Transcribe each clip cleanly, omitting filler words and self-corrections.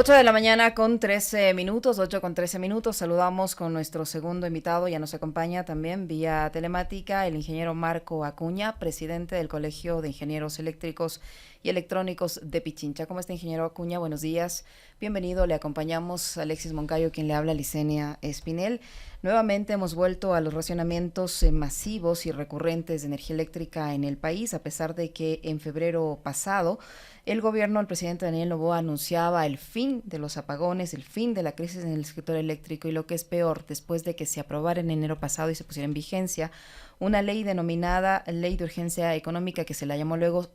8 de la mañana con 13 minutos, 8 con 13 minutos. Saludamos con nuestro segundo invitado. Ya nos acompaña también vía telemática el ingeniero Marco Acuña, presidente del Colegio de Ingenieros Eléctricos y Electrónicos de Pichincha. ¿Cómo está, ingeniero Acuña? Buenos días. Bienvenido. Le acompañamos Alexis Moncayo, quien le habla, Licenia Espinel. Nuevamente hemos vuelto a los racionamientos masivos y recurrentes de energía eléctrica en el país, a pesar de que en febrero pasado el gobierno, el presidente Daniel Noboa, anunciaba el fin de los apagones, el fin de la crisis en el sector eléctrico y, lo que es peor, después de que se aprobara en enero pasado y se pusiera en vigencia una ley denominada Ley de Urgencia Económica, que se la llamó luego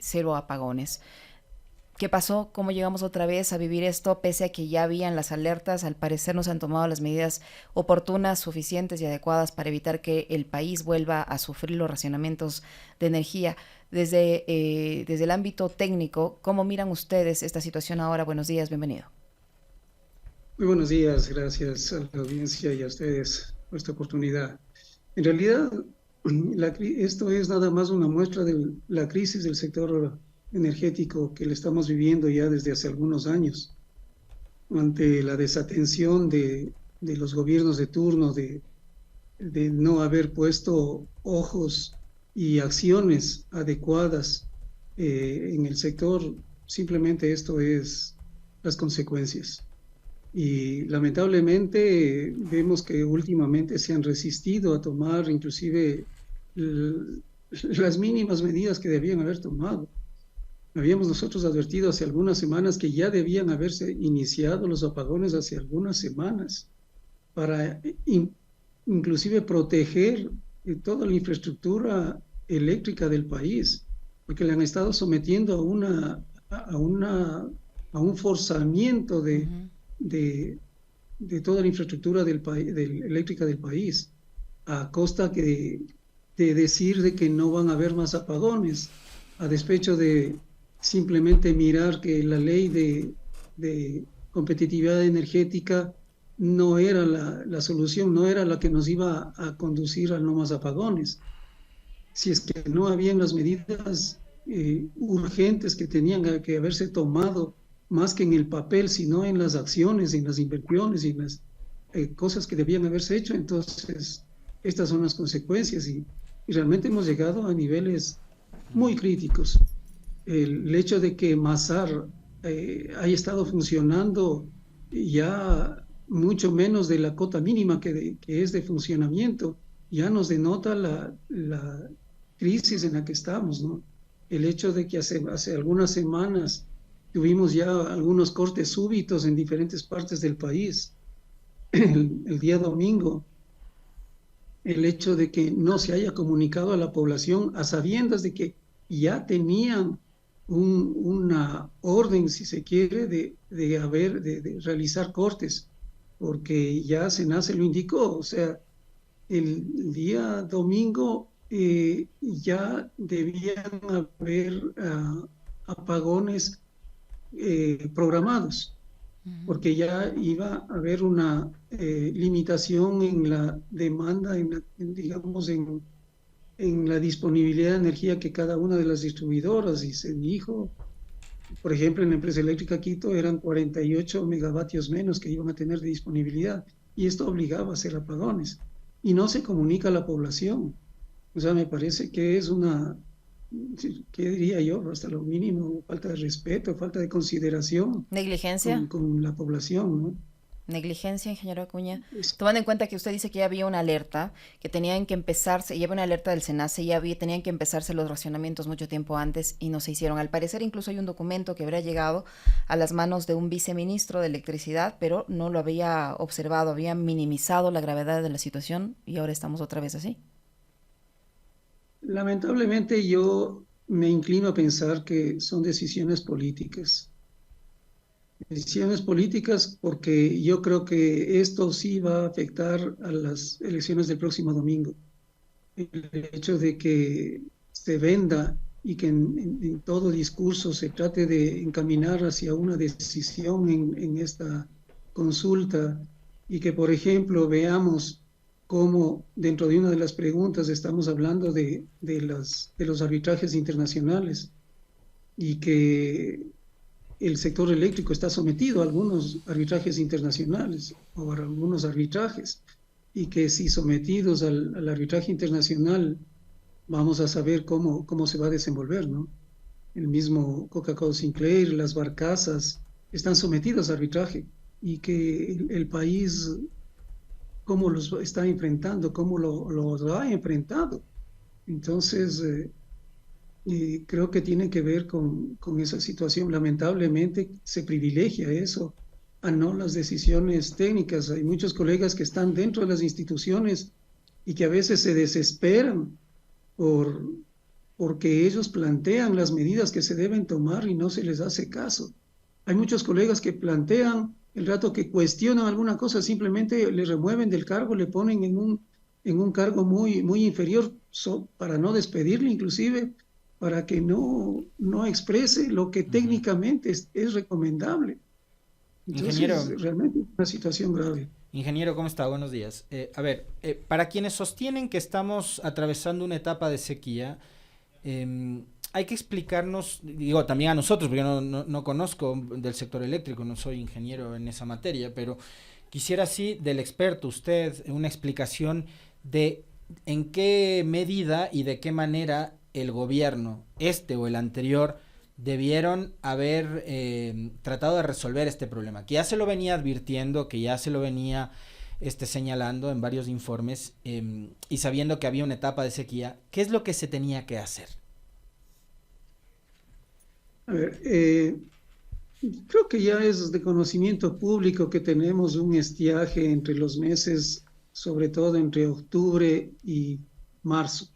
Cero Apagones. ¿Qué pasó? ¿Cómo llegamos otra vez a vivir esto? Pese a que ya habían las alertas, al parecer no se han tomado las medidas oportunas, suficientes y adecuadas para evitar que el país vuelva a sufrir los racionamientos de energía. Desde el ámbito técnico, ¿cómo miran ustedes esta situación ahora? Buenos días, bienvenido. Muy buenos días, gracias a la audiencia y a ustedes por esta oportunidad. En realidad, esto es nada más una muestra de la crisis del sector energético que le estamos viviendo ya desde hace algunos años, ante la desatención de los gobiernos de turno, de no haber puesto ojos y acciones adecuadas en el sector. Simplemente esto es las consecuencias. Y lamentablemente vemos que últimamente se han resistido a tomar inclusive las mínimas medidas que debían haber tomado. Habíamos nosotros advertido hace algunas semanas que ya debían haberse iniciado los apagones hace algunas semanas para inclusive proteger toda la infraestructura eléctrica del país, porque le han estado sometiendo a un forzamiento Uh-huh. de, de toda la infraestructura eléctrica del país, a costa de decir de que no van a haber más apagones, a despecho de simplemente mirar que la ley de competitividad energética no era la solución, no era la que nos iba a conducir a no más apagones. Si es que no habían las medidas urgentes que tenían que haberse tomado, más que en el papel, sino en las acciones, en las inversiones y en las cosas que debían haberse hecho, entonces estas son las consecuencias y realmente hemos llegado a niveles muy críticos. El hecho de que Masar haya estado funcionando ya mucho menos de la cota mínima que es de funcionamiento, ya nos denota la crisis en la que estamos, ¿no? El hecho de que hace algunas semanas tuvimos ya algunos cortes súbitos en diferentes partes del país, el día domingo, el hecho de que no se haya comunicado a la población a sabiendas de que ya tenían una orden, si se quiere, de realizar cortes, porque ya SENACE lo indicó, o sea, el día domingo ya debían haber apagones programados, Uh-huh. porque ya iba a haber una limitación en la demanda, digamos, en la disponibilidad de energía que cada una de las distribuidoras, y se dijo, por ejemplo, en la empresa eléctrica Quito eran 48 megavatios menos que iban a tener de disponibilidad, y esto obligaba a hacer apagones, y no se comunica a la población. O sea, me parece que es ¿qué diría yo? Hasta lo mínimo, falta de respeto, falta de consideración Negligencia. con la población, ¿no? Negligencia, ingeniero Acuña. Es, Tomando en cuenta que usted dice que ya había una alerta, que tenían que empezarse, ya había una alerta del SENACE, tenían que empezarse los racionamientos mucho tiempo antes y no se hicieron. Al parecer incluso hay un documento que habría llegado a las manos de un viceministro de electricidad, pero no lo había observado, había minimizado la gravedad de la situación y ahora estamos otra vez así. lamentablemente yo me inclino a pensar que son decisiones políticas. Decisiones políticas porque yo creo que esto sí va a afectar a las elecciones del próximo domingo. El hecho de que se venda y que en todo discurso se trate de encaminar hacia una decisión en esta consulta y que, por ejemplo, veamos cómo dentro de una de las preguntas estamos hablando de los arbitrajes internacionales y que el sector eléctrico está sometido a algunos arbitrajes internacionales o a algunos arbitrajes, y que si sometidos al arbitraje internacional vamos a saber cómo se va a desenvolver, ¿no? El mismo Coca-Cola Sinclair, las barcazas, están sometidos a arbitraje, y que el país cómo los está enfrentando, cómo los ha enfrentado. Entonces, creo que tiene que ver con esa situación. Lamentablemente se privilegia eso a no las decisiones técnicas. Hay muchos colegas que están dentro de las instituciones y que a veces se desesperan por, porque ellos plantean las medidas que se deben tomar y no se les hace caso. Hay muchos colegas que plantean, el rato que cuestionan alguna cosa, simplemente le remueven del cargo, le ponen en un cargo muy inferior, para no despedirle inclusive, para que no exprese lo que técnicamente es recomendable. Ingeniero, Entonces, realmente es una situación grave. ingeniero, ¿cómo está? Buenos días. Para quienes sostienen que estamos atravesando una etapa de sequía, hay que explicarnos, digo, también a nosotros, porque yo no conozco del sector eléctrico, no soy ingeniero en esa materia, pero quisiera sí del experto, usted, una explicación de en qué medida y de qué manera el gobierno, este o el anterior, debieron haber tratado de resolver este problema, que ya se lo venía advirtiendo, que ya se lo venía señalando en varios informes, y sabiendo que había una etapa de sequía. ¿Qué es lo que se tenía que hacer? A ver, creo que ya es de conocimiento público que tenemos un estiaje entre los meses, sobre todo entre octubre y marzo.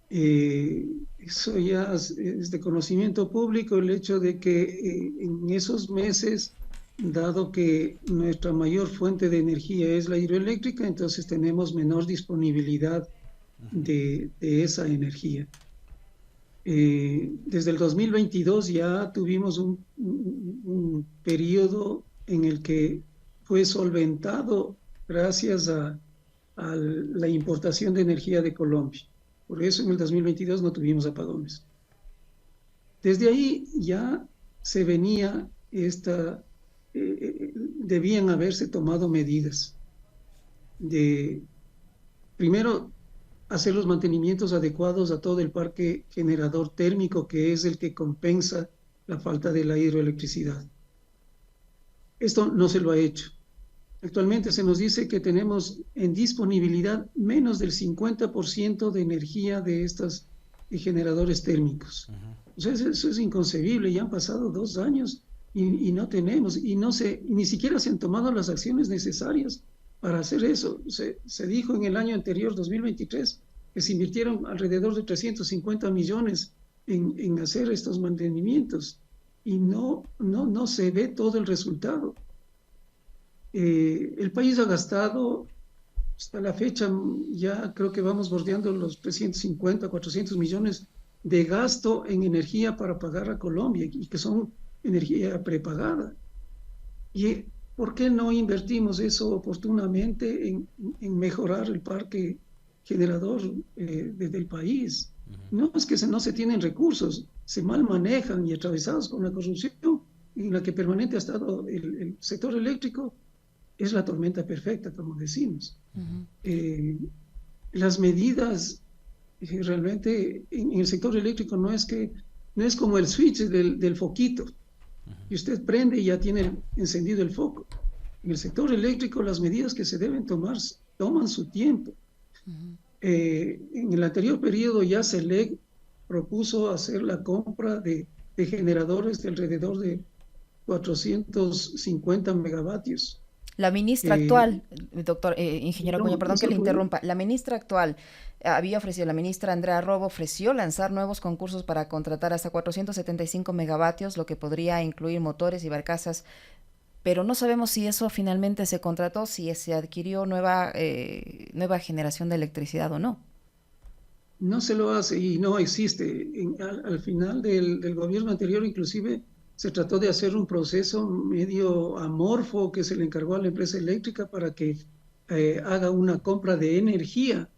Eso ya es de conocimiento público, el hecho de que en esos meses, dado que nuestra mayor fuente de energía es la hidroeléctrica, entonces tenemos menor disponibilidad de esa energía. Desde el 2022 ya tuvimos un periodo en el que fue solventado gracias a la importación de energía de Colombia. Por eso en el 2022 no tuvimos apagones. Desde ahí ya se venía debían haberse tomado medidas de, primero, hacer los mantenimientos adecuados a todo el parque generador térmico, que es el que compensa la falta de la hidroelectricidad. Esto no se lo ha hecho. Actualmente se nos dice que tenemos en disponibilidad menos del 50% de energía de estos generadores térmicos. O sea, eso es inconcebible. Ya han pasado 2 años y no tenemos, y ni siquiera se han tomado las acciones necesarias para hacer eso. Se dijo en el año anterior, 2023, que se invirtieron alrededor de 350 millones en hacer estos mantenimientos, y no se ve todo el resultado. El país ha gastado hasta la fecha, ya creo que vamos bordeando los 350, 400 millones de gasto en energía para pagar a Colombia, y que son energía prepagada. ¿Y por qué no invertimos eso oportunamente en mejorar el parque generador del país? No es que no se tienen recursos, se mal manejan, y atravesados con la corrupción en la que permanente ha estado el sector eléctrico. Es la tormenta perfecta, como decimos. Las medidas realmente en el sector eléctrico no es como el switch del foquito, y usted prende y ya tiene encendido el foco. En el sector eléctrico las medidas que se deben tomar toman su tiempo. En el anterior periodo ya SELEC propuso hacer la compra de generadores de alrededor de 450 megavatios. La ministra actual, ingeniero Acuña, perdón que le interrumpa, la ministra actual la ministra Andrea Robo ofreció lanzar nuevos concursos para contratar hasta 475 megavatios, lo que podría incluir motores y barcazas, pero no sabemos si eso finalmente se contrató, si se adquirió nueva generación de electricidad o no. No se lo hace y no existe. Al final del gobierno anterior, inclusive, se trató de hacer un proceso medio amorfo que se le encargó a la empresa eléctrica para que haga una compra de energía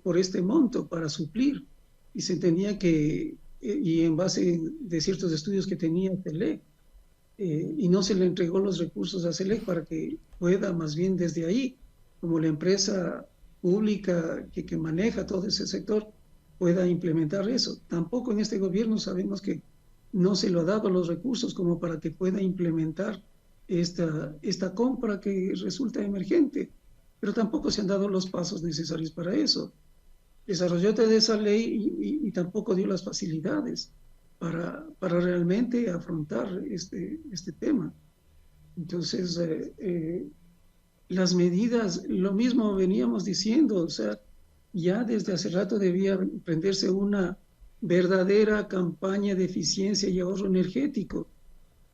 por este monto para suplir. Y se entendía que y en base de ciertos estudios que tenía Selec, y no se le entregó los recursos a Selec para que pueda más bien desde ahí, como la empresa pública que maneja todo ese sector, pueda implementar eso. Tampoco en este gobierno sabemos que no se lo ha dado los recursos como para que pueda implementar esta compra que resulta emergente, pero tampoco se han dado los pasos necesarios para eso. Desarrolló toda esa ley y tampoco dio las facilidades para realmente afrontar este tema. Entonces, las medidas, lo mismo veníamos diciendo, o sea, ya desde hace rato debía emprenderse una verdadera campaña de eficiencia y ahorro energético.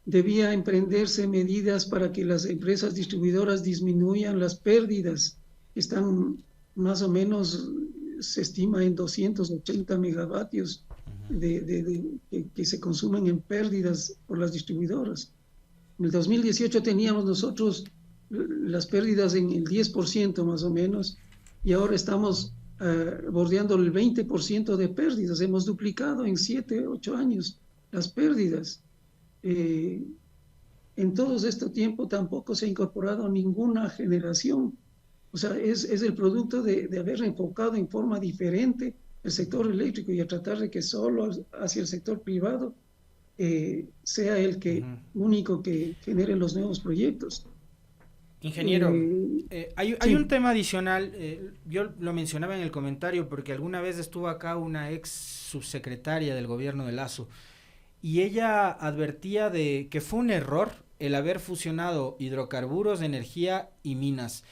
Debía emprenderse medidas para que las empresas distribuidoras disminuyan las pérdidas, que están más o menos, se estima en 280 megavatios que se consumen en pérdidas por las distribuidoras. En el 2018 teníamos nosotros las pérdidas en el 10% más o menos, y ahora estamos bordeando el 20% de pérdidas. Hemos duplicado en 7, 8 años las pérdidas. En todo este tiempo tampoco se ha incorporado ninguna generación. O sea, es el producto de haber enfocado en forma diferente el sector eléctrico y a tratar de que solo hacia el sector privado sea el único que genere los nuevos proyectos. Ingeniero, hay un tema adicional, yo lo mencionaba en el comentario porque alguna vez estuvo acá una ex subsecretaria del gobierno de Lasso y ella advertía de que fue un error el haber fusionado hidrocarburos, energía y minas.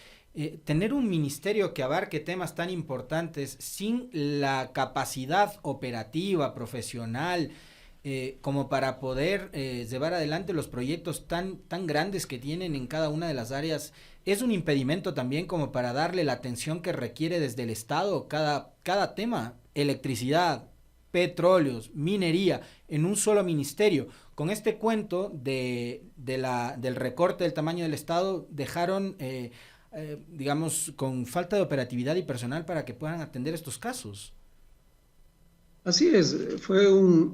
Tener un ministerio que abarque temas tan importantes sin la capacidad operativa, profesional, como para poder llevar adelante los proyectos tan grandes que tienen en cada una de las áreas, es un impedimento también como para darle la atención que requiere desde el Estado cada tema, electricidad, petróleos, minería, en un solo ministerio. Con este cuento del recorte del tamaño del Estado, dejaron, digamos, con falta de operatividad y personal para que puedan atender estos casos. Así es, fue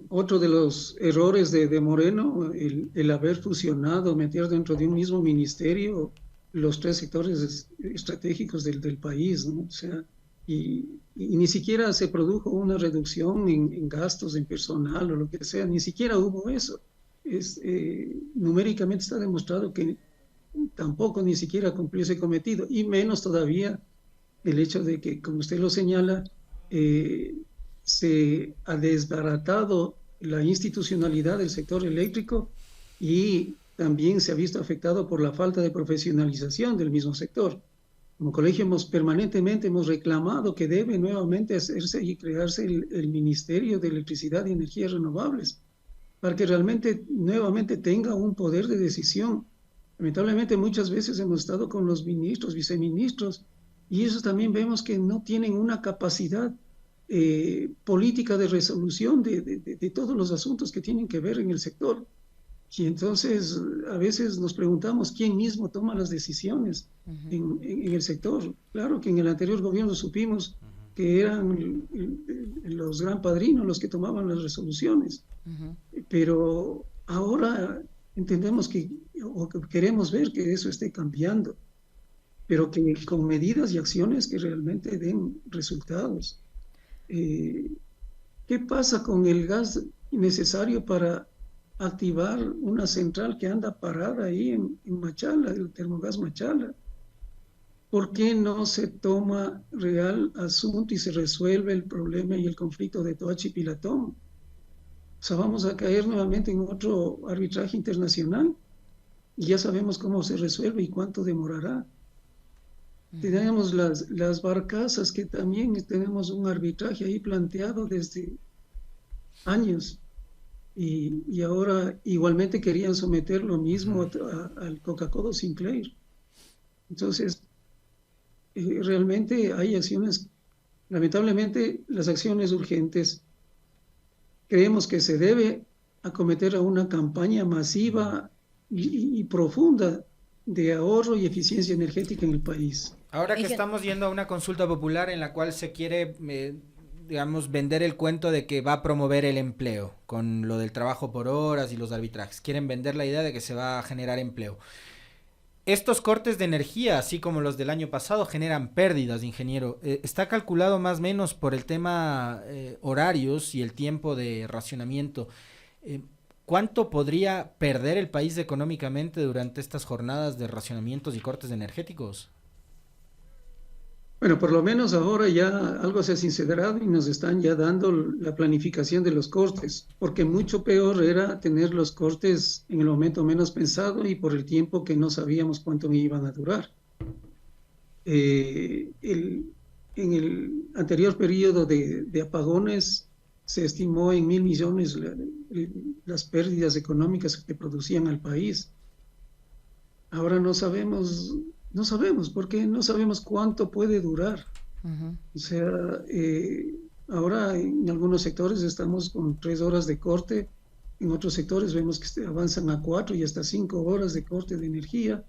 otro de los errores de Moreno, el haber fusionado, meter dentro de un mismo ministerio los 3 sectores estratégicos del país, ¿no? O sea, y ni siquiera se produjo una reducción en gastos, en personal o lo que sea, ni siquiera hubo eso. Numéricamente está demostrado que tampoco ni siquiera cumplió ese cometido, y menos todavía el hecho de que, como usted lo señala, se ha desbaratado la institucionalidad del sector eléctrico y también se ha visto afectado por la falta de profesionalización del mismo sector. Como colegio permanentemente hemos reclamado que debe nuevamente hacerse y crearse el Ministerio de Electricidad y Energías Renovables para que realmente nuevamente tenga un poder de decisión. Lamentablemente muchas veces hemos estado con los ministros, viceministros, y esos también vemos que no tienen una capacidad política de resolución de todos los asuntos que tienen que ver en el sector. Y entonces a veces nos preguntamos quién mismo toma las decisiones en el sector. Claro que en el anterior gobierno supimos que eran los gran padrinos los que tomaban las resoluciones, pero ahora entendemos o queremos ver que eso esté cambiando, pero que con medidas y acciones que realmente den resultados. ¿Qué pasa con el gas necesario para activar una central que anda parada ahí en Machala, el Termogas Machala? ¿Por qué no se toma real asunto y se resuelve el problema y el conflicto de Toachi y Pilatón? O sea, vamos a caer nuevamente en otro arbitraje internacional y ya sabemos cómo se resuelve y cuánto demorará. Tenemos las barcazas, que también tenemos un arbitraje ahí planteado desde años, y ahora igualmente querían someter lo mismo al Coca-Cola Sinclair. Entonces, realmente hay acciones, lamentablemente las acciones urgentes, creemos que se debe acometer a una campaña masiva y profunda de ahorro y eficiencia energética en el país. Ahora que estamos yendo a una consulta popular en la cual se quiere digamos, vender el cuento de que va a promover el empleo con lo del trabajo por horas y los arbitrajes. Quieren vender la idea de que se va a generar empleo. Estos cortes de energía, así como los del año pasado, generan pérdidas, ingeniero. Está calculado más o menos por el tema horarios y el tiempo de racionamiento. ¿Cuánto podría perder el país económicamente durante estas jornadas de racionamientos y cortes energéticos? Bueno, por lo menos ahora ya algo se ha sincerado y nos están ya dando la planificación de los cortes, porque mucho peor era tener los cortes en el momento menos pensado y por el tiempo que no sabíamos cuánto iban a durar. En el anterior periodo de apagones se estimó en 1.000 millones las pérdidas económicas que producían al país. Ahora no sabemos, porque no sabemos cuánto puede durar. O sea, ahora en algunos sectores estamos con 3 horas de corte, en otros sectores vemos que avanzan a 4 y hasta 5 horas de corte de energía.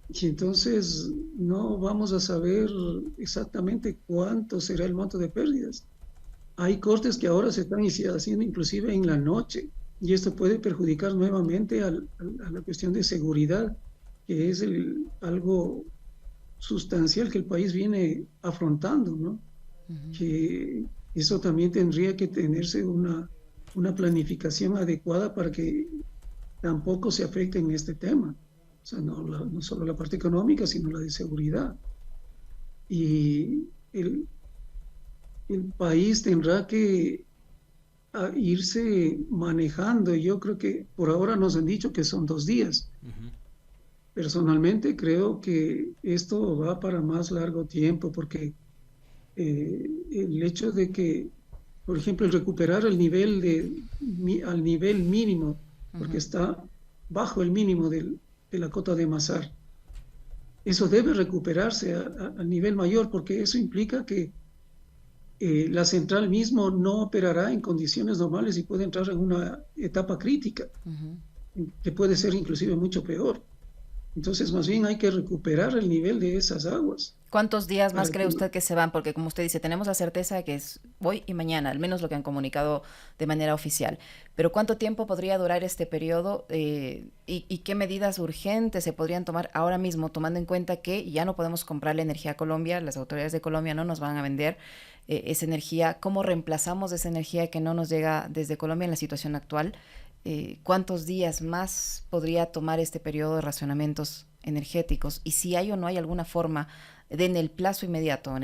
Y entonces no vamos a saber exactamente cuánto será el monto de pérdidas. Hay cortes que ahora se están haciendo inclusive en la noche, y esto puede perjudicar nuevamente a la cuestión de seguridad, que es algo sustancial que el país viene afrontando, ¿no? Que eso también tendría que tenerse una planificación adecuada para que tampoco se afecte en este tema. O sea, no solo la parte económica, sino la de seguridad. Y el país tendrá que irse manejando. Yo creo que por ahora nos han dicho que son 2 días. Personalmente creo que esto va para más largo tiempo, porque el hecho de que, por ejemplo, el recuperar el nivel al nivel mínimo, porque está bajo el mínimo de la cota de Masar, eso debe recuperarse al nivel mayor, porque eso implica que la central mismo no operará en condiciones normales y puede entrar en una etapa crítica, que puede ser inclusive mucho peor. Entonces, más bien hay que recuperar el nivel de esas aguas. ¿Cuántos días más cree usted que se van? Porque como usted dice, tenemos la certeza de que es hoy y mañana, al menos lo que han comunicado de manera oficial. Pero ¿cuánto tiempo podría durar este periodo y qué medidas urgentes se podrían tomar ahora mismo, tomando en cuenta que ya no podemos comprarle energía a Colombia, las autoridades de Colombia no nos van a vender esa energía? ¿Cómo reemplazamos esa energía que no nos llega desde Colombia en la situación actual? ¿Cuántos días más podría tomar este periodo de racionamientos energéticos? Y si hay o no hay alguna forma de en el plazo inmediato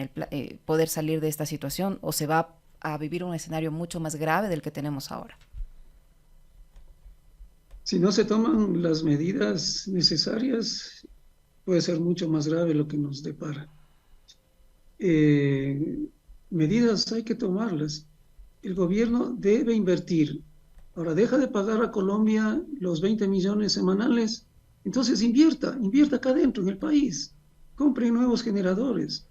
poder salir de esta situación, o se va a vivir un escenario mucho más grave del que tenemos ahora. Si no se toman las medidas necesarias, puede ser mucho más grave lo que nos depara. Medidas hay que tomarlas. El gobierno debe invertir. Ahora, deja de pagar a Colombia los 20 millones semanales, entonces invierta acá dentro en el país, compre nuevos generadores.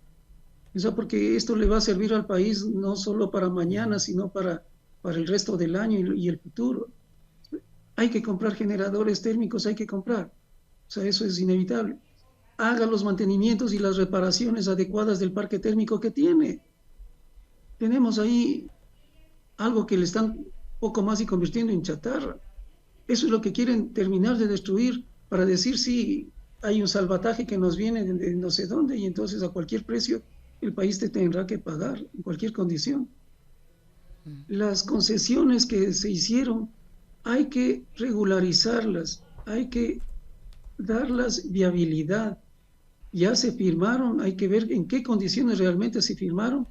O sea, porque esto le va a servir al país no solo para mañana, sino para el resto del año y el futuro. Hay que comprar generadores térmicos, hay que comprar. O sea, eso es inevitable. Haga los mantenimientos y las reparaciones adecuadas del parque térmico que tiene. Tenemos ahí algo que le están poco más y convirtiendo en chatarra. Eso es lo que quieren terminar de destruir para decir si hay un salvataje que nos viene de no sé dónde y entonces a cualquier precio el país te tendrá que pagar en cualquier condición. Las concesiones que se hicieron hay que regularizarlas, hay que darlas viabilidad. Ya se firmaron, hay que ver en qué condiciones realmente se firmaron,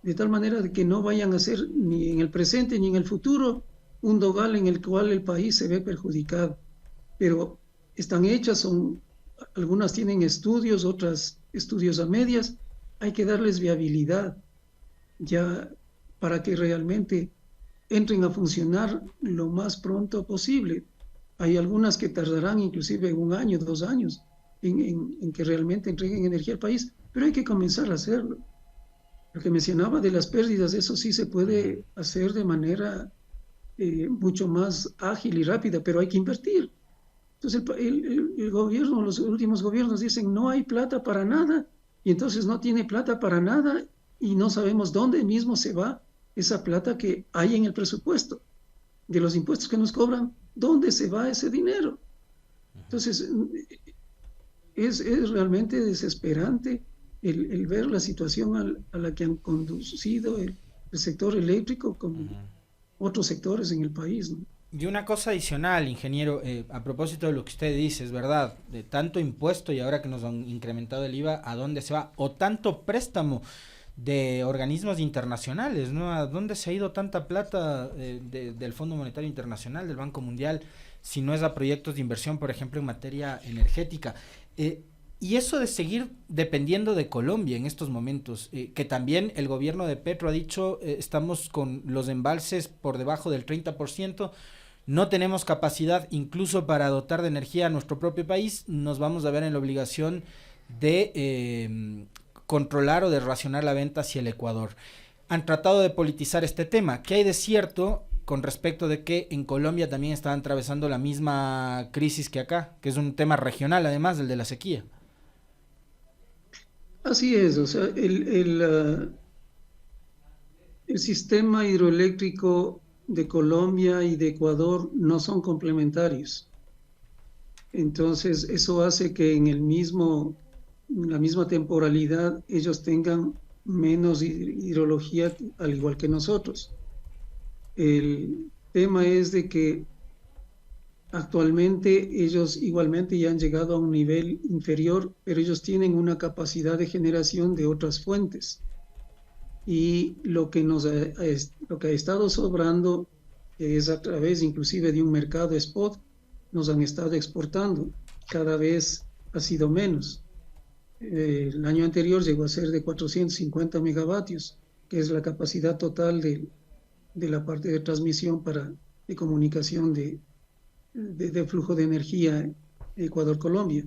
de tal manera de que no vayan a ser ni en el presente ni en el futuro un dogal en el cual el país se ve perjudicado. Pero están hechas, algunas tienen estudios, otras estudios a medias, hay que darles viabilidad ya para que realmente entren a funcionar lo más pronto posible. Hay algunas que tardarán inclusive 1 año, 2 años en que realmente entreguen energía al país, pero hay que comenzar a hacerlo. Lo que mencionaba de las pérdidas, eso sí se puede hacer de manera mucho más ágil y rápida, pero hay que invertir. Entonces el gobierno, los últimos gobiernos dicen no hay plata para nada, y entonces no tiene plata para nada y no sabemos dónde mismo se va esa plata que hay en el presupuesto de los impuestos que nos cobran, dónde se va ese dinero. Entonces, es realmente desesperante el ver la situación a la que han conducido el sector eléctrico como otros sectores en el país, ¿no? Y una cosa adicional, ingeniero, a propósito de lo que usted dice, es verdad, de tanto impuesto y ahora que nos han incrementado el IVA, ¿a dónde se va? O tanto préstamo de organismos internacionales, ¿no? ¿A dónde se ha ido tanta plata del Fondo Monetario Internacional, del Banco Mundial, si no es a proyectos de inversión, por ejemplo, en materia energética? Y eso de seguir dependiendo de Colombia en estos momentos, que también el gobierno de Petro ha dicho, estamos con los embalses por debajo del 30%, no tenemos capacidad incluso para dotar de energía a nuestro propio país, nos vamos a ver en la obligación de controlar o de racionar la venta hacia el Ecuador. Han tratado de politizar este tema. ¿Qué hay de cierto con respecto de que en Colombia también están atravesando la misma crisis que acá, que es un tema regional además del de la sequía? Así es, o sea, el sistema hidroeléctrico de Colombia y de Ecuador no son complementarios. Entonces, eso hace que en la misma temporalidad ellos tengan menos hidrología, al igual que nosotros. El tema es de que actualmente ellos igualmente ya han llegado a un nivel inferior, pero ellos tienen una capacidad de generación de otras fuentes. Y lo que ha estado sobrando es a través inclusive de un mercado spot, nos han estado exportando, cada vez ha sido menos. El año anterior llegó a ser de 450 megavatios, que es la capacidad total de la parte de transmisión de comunicación de flujo de energía Ecuador-Colombia.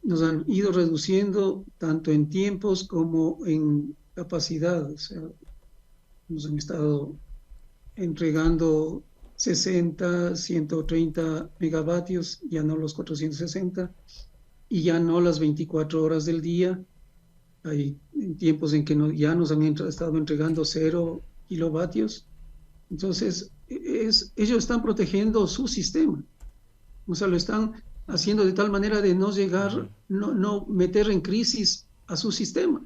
Nos han ido reduciendo tanto en tiempos como en capacidad, o sea, nos han estado entregando 60, 130 megavatios, ya no los 460, y ya no las 24 horas del día. Hay tiempos en que ya nos han estado entregando 0 kilovatios. Entonces, ellos están protegiendo su sistema, o sea, lo están haciendo de tal manera de no llegar, no meter en crisis a su sistema.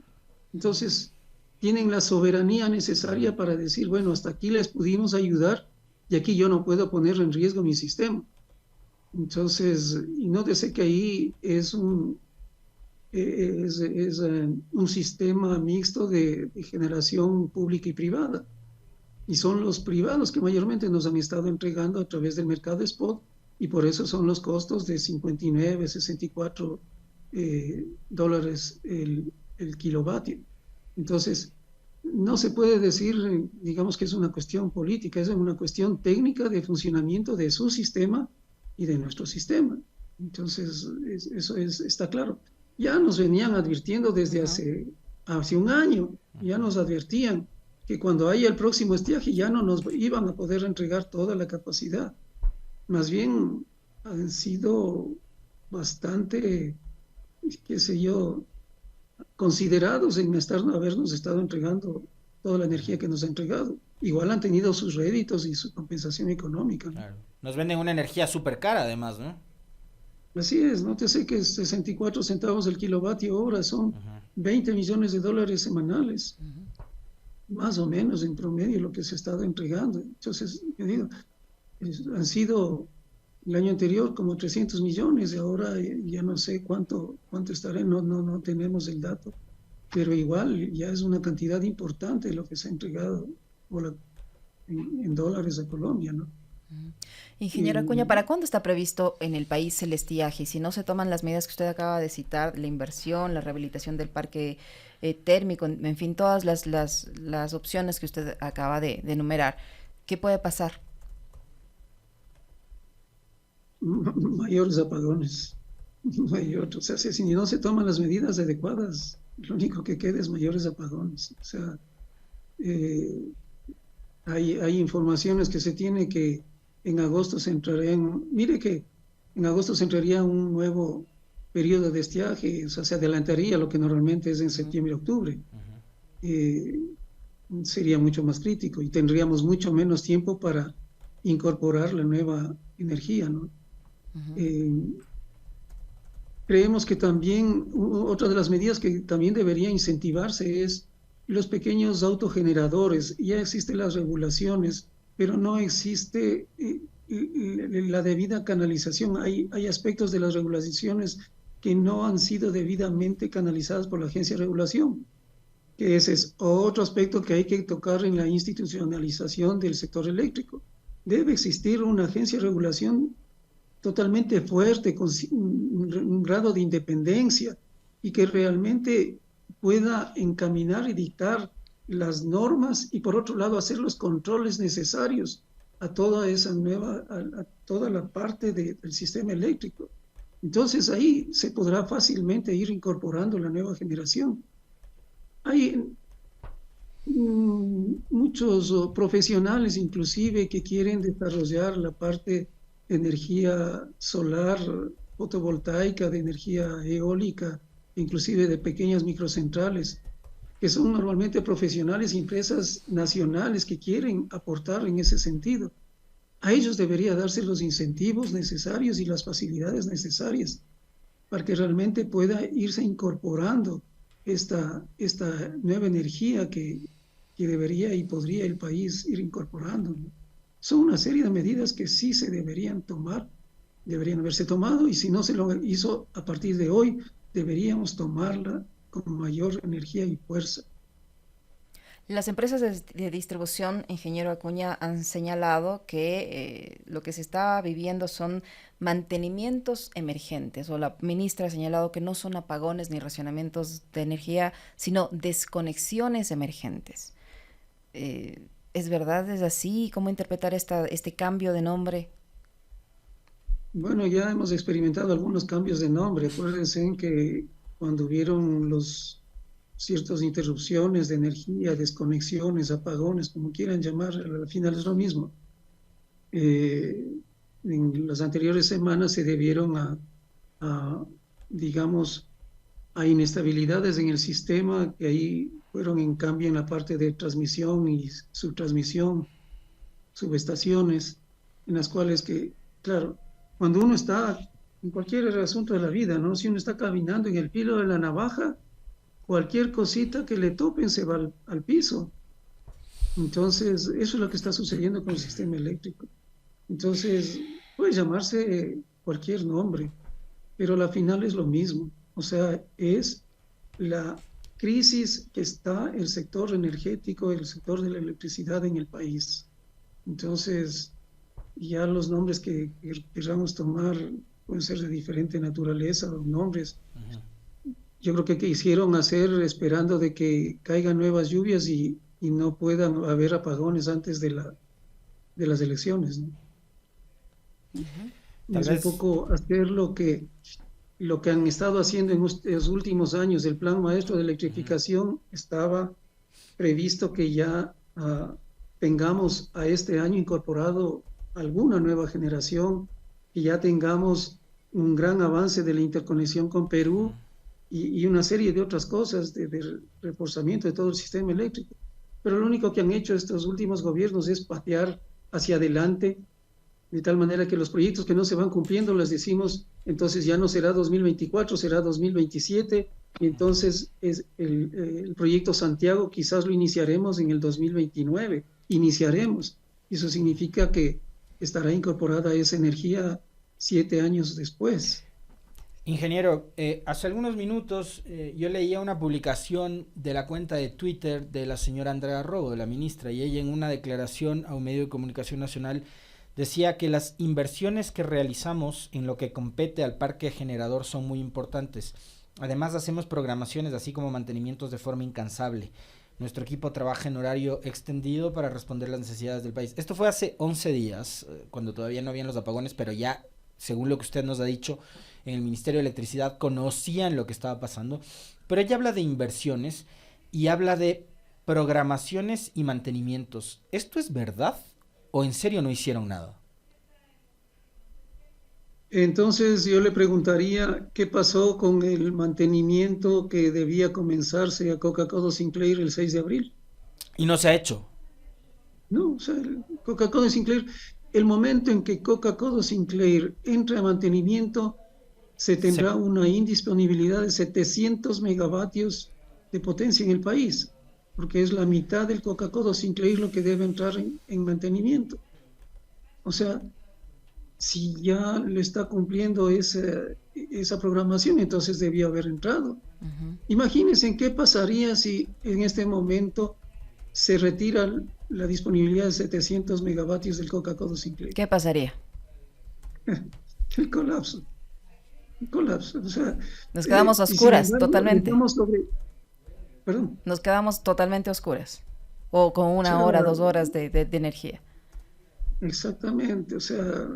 Entonces, tienen la soberanía necesaria para decir, bueno, hasta aquí les pudimos ayudar y aquí yo no puedo poner en riesgo mi sistema. Entonces, y nótese que ahí es un sistema mixto de generación pública y privada. Y son los privados que mayormente nos han estado entregando a través del mercado spot, y por eso son los costos de 59, 64 dólares el kilovatio. Entonces, no se puede decir, digamos, que es una cuestión política, es una cuestión técnica de funcionamiento de su sistema y de nuestro sistema. Entonces, eso está claro. Ya nos venían advirtiendo desde hace un año, ya nos advertían que cuando haya el próximo estiaje ya no nos iban a poder entregar toda la capacidad. Más bien han sido bastante, qué sé yo, considerados en habernos estado entregando toda la energía que nos ha entregado. Igual han tenido sus réditos y su compensación económica, ¿no? Claro. Nos venden una energía súper cara además, ¿no? Así es, no te sé que 64 centavos el kilovatio hora son 20 millones de dólares semanales, más o menos en promedio lo que se ha estado entregando. Entonces, yo digo, han sido el año anterior como 300 millones, y ahora ya no sé cuánto estará, no tenemos el dato, pero igual ya es una cantidad importante lo que se ha entregado en dólares a Colombia, ¿no? Ingeniero Acuña, ¿para cuándo está previsto en el país el estiaje? Si no se toman las medidas que usted acaba de citar, la inversión, la rehabilitación del parque térmico, en fin, todas las opciones que usted acaba de enumerar, ¿qué puede pasar? Mayores apagones, o sea, si no se toman las medidas adecuadas, lo único que queda es mayores apagones. O sea, hay informaciones que se tiene que en agosto se entraría mire que en agosto se entraría un nuevo periodo de estiaje, o sea, se adelantaría lo que normalmente es en septiembre, octubre. eh, sería mucho más crítico y tendríamos mucho menos tiempo para incorporar la nueva energía, ¿no? Ujú. Eh, Creemos que también otra de las medidas que también debería incentivarse es los pequeños autogeneradores. Ya existen las regulaciones, pero no existe la debida canalización. Hay aspectos de las regulaciones que no han sido debidamente canalizadas por la Agencia de Regulación, que ese es otro aspecto que hay que tocar en la institucionalización del sector eléctrico. Debe existir una agencia de regulación totalmente fuerte, con un grado de independencia y que realmente pueda encaminar y dictar las normas y por otro lado hacer los controles necesarios a toda esa nueva, a toda la parte del sistema eléctrico. Entonces ahí se podrá fácilmente ir incorporando la nueva generación. Hay muchos profesionales inclusive que quieren desarrollar la parte de energía solar, fotovoltaica, de energía eólica, inclusive de pequeñas microcentrales, que son normalmente profesionales y empresas nacionales que quieren aportar en ese sentido. A ellos debería darse los incentivos necesarios y las facilidades necesarias para que realmente pueda irse incorporando esta nueva energía que debería y podría el país ir incorporando, ¿no? Son una serie de medidas que sí se deberían tomar, deberían haberse tomado y si no se lo hizo a partir de hoy, deberíamos tomarla con mayor energía y fuerza. Las empresas de distribución, ingeniero Acuña, han señalado que lo que se está viviendo son mantenimientos emergentes, o la ministra ha señalado que no son apagones ni racionamientos de energía, sino desconexiones emergentes. ¿Es verdad? ¿Es así? ¿Cómo interpretar este cambio de nombre? Bueno, ya hemos experimentado algunos cambios de nombre. Acuérdense en que cuando hubieron los ciertas interrupciones de energía, desconexiones, apagones, como quieran llamar, al final es lo mismo. Eh, en las anteriores semanas se debieron a, digamos, a inestabilidades en el sistema que ahí fueron en cambio en la parte de transmisión y subtransmisión, subestaciones, en las cuales que, claro, cuando uno está en cualquier asunto de la vida, ¿no? Si uno está caminando en el filo de la navaja, cualquier cosita que le topen se va al piso. Entonces, eso es lo que está sucediendo con el sistema eléctrico. Entonces, puede llamarse cualquier nombre, pero al final es lo mismo. O sea, es la crisis que está el sector energético, el sector de la electricidad en el país. Entonces, ya los nombres que queramos tomar pueden ser de diferente naturaleza, los nombres. Ujú. Yo creo que quisieron hacer esperando de que caigan nuevas lluvias y no puedan haber apagones antes de las elecciones, ¿no? Ujú. Tal Es un vez. poco hacer lo que han estado haciendo en los últimos años. El plan maestro de Ujú. electrificación estaba previsto que ya tengamos a este año incorporado alguna nueva generación, que ya tengamos un gran avance de la interconexión con Perú y una serie de otras cosas de reforzamiento de todo el sistema eléctrico. Pero lo único que han hecho estos últimos gobiernos es patear hacia adelante, de tal manera que los proyectos que no se van cumpliendo les decimos, entonces ya no será 2024, será 2027, y entonces el proyecto Santiago quizás lo iniciaremos en el 2029, iniciaremos. Eso significa que estará incorporada esa energía 7 años después. Ingeniero, hace algunos minutos yo leía una publicación de la cuenta de Twitter de la señora Andrea Robo, de la ministra, y ella en una declaración a un medio de comunicación nacional decía que las inversiones que realizamos en lo que compete al parque generador son muy importantes. Además hacemos programaciones así como mantenimientos de forma incansable. Nuestro equipo trabaja en horario extendido para responder las necesidades del país. Esto fue hace 11 días, cuando todavía no habían los apagones, pero ya, según lo que usted nos ha dicho, en el Ministerio de Electricidad conocían lo que estaba pasando. Pero ella habla de inversiones y habla de programaciones y mantenimientos. ¿Esto es verdad o en serio no hicieron nada? Entonces yo le preguntaría qué pasó con el mantenimiento que debía comenzarse a Coca-Cola Sinclair el 6 de abril. Y no se ha hecho. No, o sea, Coca-Cola Sinclair, el momento en que Coca-Cola Sinclair entre a mantenimiento, se Se, tendrá una indisponibilidad de 700 megavatios de potencia en el país, porque es la mitad del Coca-Cola Sinclair lo que debe entrar en mantenimiento. O sea, si ya le está cumpliendo esa programación, entonces debía haber entrado. Imagínense qué pasaría si en este momento se retira la disponibilidad de 700 megavatios del Coca-Cola Sinclair. ¿Qué pasaría? El colapso, el colapso. O sea, Nos quedamos a y sin oscuras, embargo, totalmente. estamos sobre, perdón, Nos quedamos totalmente a oscuras. O con o una sea, hora, 2 horas de energía. exactamente. O sea,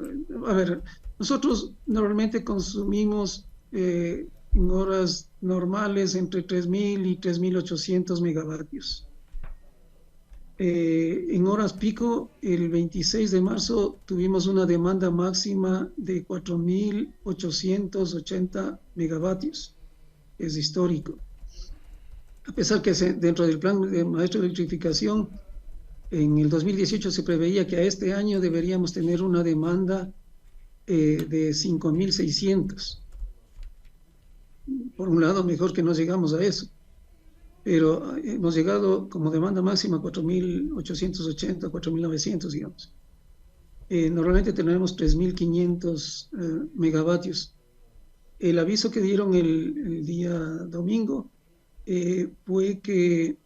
a ver, nosotros normalmente consumimos en horas normales entre 3.000 y 3.800 megavatios. En horas pico, el 26 de marzo tuvimos una demanda máxima de 4.880 megavatios. Es histórico. A pesar que dentro del plan de maestro de electrificación, en el 2018 se preveía que a este año deberíamos tener una demanda de 5.600. Por un lado, mejor que no llegamos a eso, pero hemos llegado como demanda máxima a 4.880, 4.900, digamos. Normalmente tenemos 3.500 megavatios. El aviso que dieron el día domingo fue que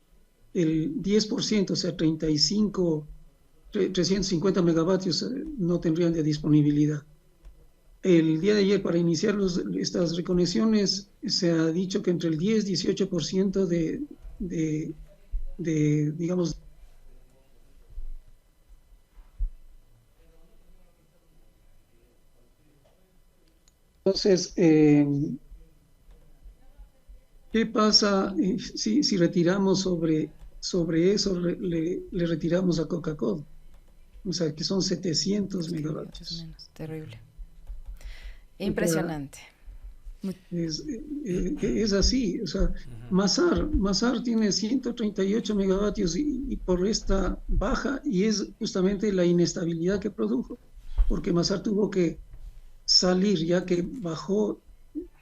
el 10%, o sea, 350 megavatios no tendrían de disponibilidad. El día de ayer, para iniciar estas reconexiones, se ha dicho que entre el 10 y 18% digamos, entonces, ¿qué pasa si retiramos sobre eso, le retiramos a Coca-Cola? O sea, que son 700 megavatios. Menos, terrible. O sea, Impresionante. es así. O sea, Masar tiene 138 megavatios y por esta baja, y es justamente la inestabilidad que produjo, porque Masar tuvo que salir ya que bajó.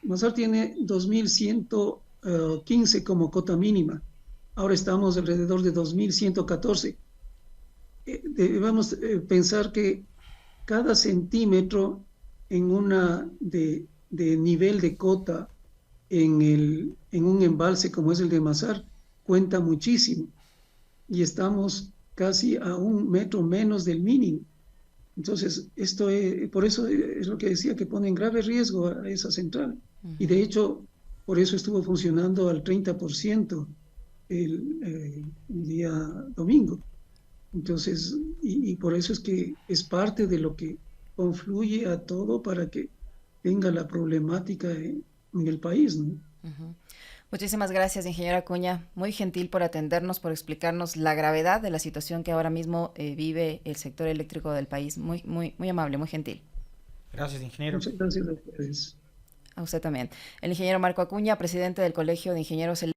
Masar tiene 2.115 como cota mínima. Ahora estamos alrededor de 2.114. Debemos pensar que cada centímetro en una de nivel de cota en un embalse como es el de Masar cuenta muchísimo. Y estamos casi a 1 metro menos del mínimo. Entonces, por eso es lo que decía, que pone en grave riesgo a esa central. Y de hecho, por eso estuvo funcionando al 30% el día domingo. Entonces, y por eso es que es parte de lo que confluye a todo para que tenga la problemática en el país, ¿no? Muchísimas gracias, ingeniera Acuña. Muy gentil por atendernos, por explicarnos la gravedad de la situación que ahora mismo vive el sector eléctrico del país. Muy, muy, muy amable, muy gentil. Gracias, ingeniero. Muchas gracias a ustedes. A usted también. El ingeniero Marco Acuña, presidente del Colegio de Ingenieros Eléctricos.